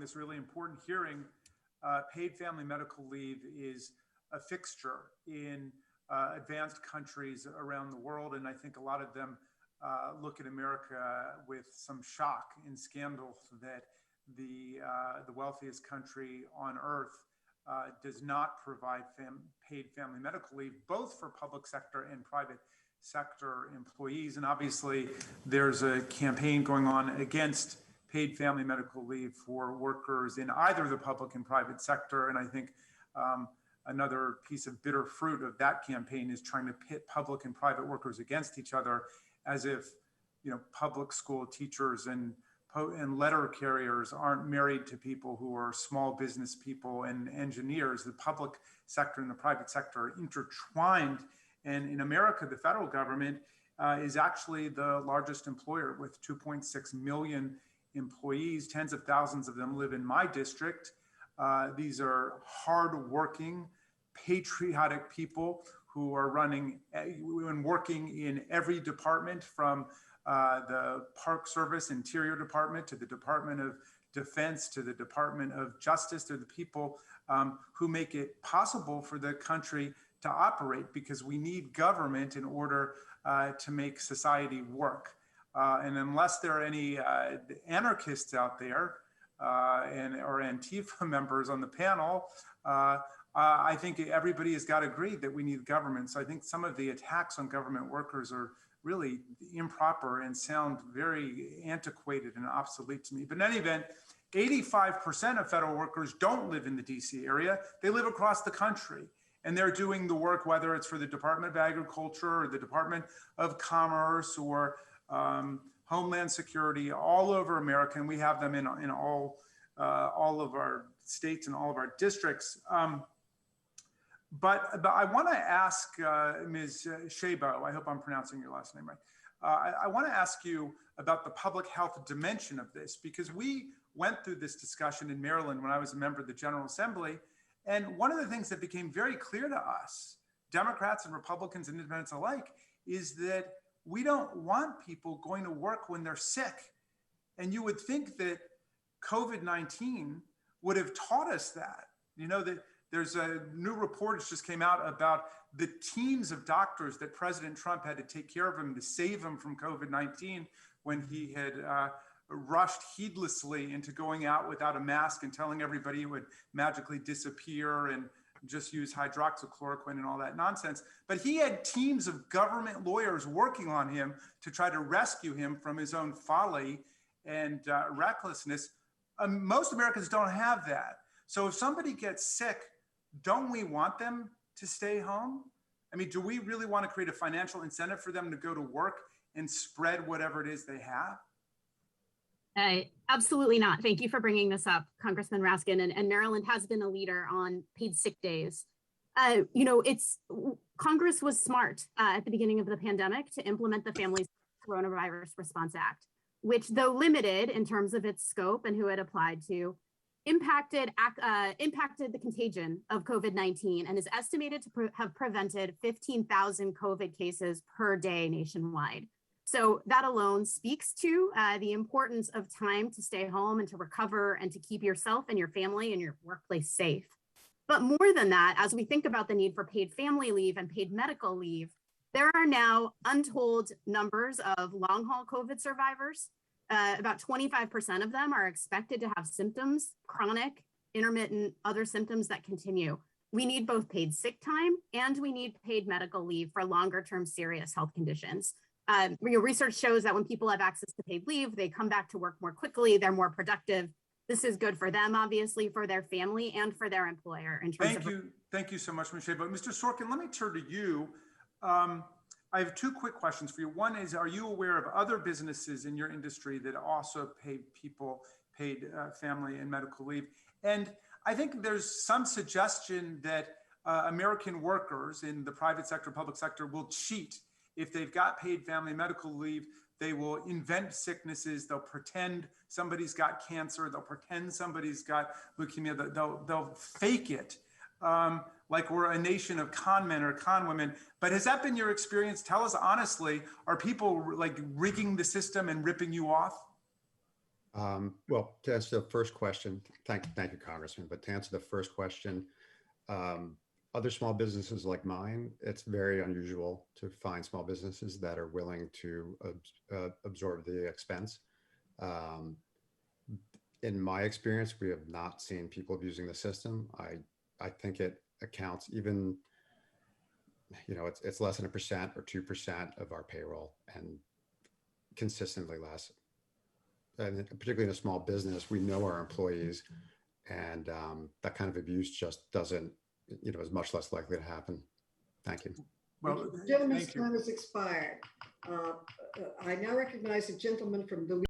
this really important hearing. Paid family medical leave is a fixture in advanced countries around the world, and I think a lot of them look at America with some shock and scandal that the wealthiest country on earth does not provide paid family medical leave, both for public sector and private sector employees. And obviously, there's a campaign going on against paid family medical leave for workers in either the public and private sector. And I think another piece of bitter fruit of that campaign is trying to pit public and private workers against each other, as if public school teachers and letter carriers aren't married to people who are small business people and engineers. The public sector and the private sector are intertwined. And in America, the federal government is actually the largest employer with 2.6 million employees. Tens of thousands of them live in my district. These are hardworking, patriotic people who are running and working in every department, from the Park Service Interior Department to the Department of Defense to the Department of Justice. They're the people who make it possible for the country to operate, because we need government in order to make society work. And unless there are any anarchists out there or Antifa members on the panel, I think everybody has got to agree that we need government. So I think some of the attacks on government workers are really improper and sound very antiquated and obsolete to me. But in any event, 85% of federal workers don't live in the DC area. They live across the country. And they're doing the work, whether it's for the Department of Agriculture or the Department of Commerce or Homeland Security, all over America. And we have them in all of our states and all of our districts. But I want to ask Ms. Szabo, I hope I'm pronouncing your last name right. I want to ask you about the public health dimension of this, because we went through this discussion in Maryland when I was a member of the General Assembly. And one of the things that became very clear to us, Democrats and Republicans and independents alike, is that we don't want people going to work when they're sick. And you would think that COVID-19 would have taught us that. That there's a new report that just came out about the teams of doctors that President Trump had to take care of him to save him from COVID-19 when he had rushed heedlessly into going out without a mask and telling everybody it would magically disappear and just use hydroxychloroquine and all that nonsense. But he had teams of government lawyers working on him to try to rescue him from his own folly and recklessness. Most Americans don't have that. So if somebody gets sick, don't we want them to stay home? I mean, do we really want to create a financial incentive for them to go to work and spread whatever it is they have? Absolutely not. Thank you for bringing this up, Congressman Raskin. And Maryland has been a leader on paid sick days. Congress was smart at the beginning of the pandemic to implement the Families Coronavirus Response Act, which, though limited in terms of its scope and who it applied to, impacted the contagion of COVID-19 and is estimated to have prevented 15,000 COVID cases per day nationwide. So that alone speaks to the importance of time to stay home and to recover and to keep yourself and your family and your workplace safe. But more than that, as we think about the need for paid family leave and paid medical leave, there are now untold numbers of long-haul COVID survivors. About 25% of them are expected to have symptoms, chronic, intermittent, other symptoms that continue. We need both paid sick time and we need paid medical leave for longer-term serious health conditions. Research shows that when people have access to paid leave, they come back to work more quickly, they're more productive. This is good for them, obviously, for their family and for their employer. Thank you so much, Ms. Szabo. But Mr. Sorkin, let me turn to you. I have two quick questions for you. One is, are you aware of other businesses in your industry that also pay people paid family and medical leave? And I think there's some suggestion that American workers in the private sector, public sector will cheat. If they've got paid family medical leave, they will invent sicknesses. They'll pretend somebody's got cancer. They'll pretend somebody's got leukemia. They'll fake it like we're a nation of con men or con women. But has that been your experience? Tell us honestly, are people like rigging the system and ripping you off? Well, to answer the first question, thank you, Congressman. But to answer the first question, other small businesses like mine, it's very unusual to find small businesses that are willing to absorb the expense. Um, in my experience, we have not seen people abusing the system. I think it accounts even, it's less than 1% or 2% of our payroll, and consistently less. And particularly in a small business, we know our employees, and that kind of abuse just doesn't, is much less likely to happen. Thank you. Well, Gentleman's thank you. time has expired. I now recognize the gentleman from Louisiana.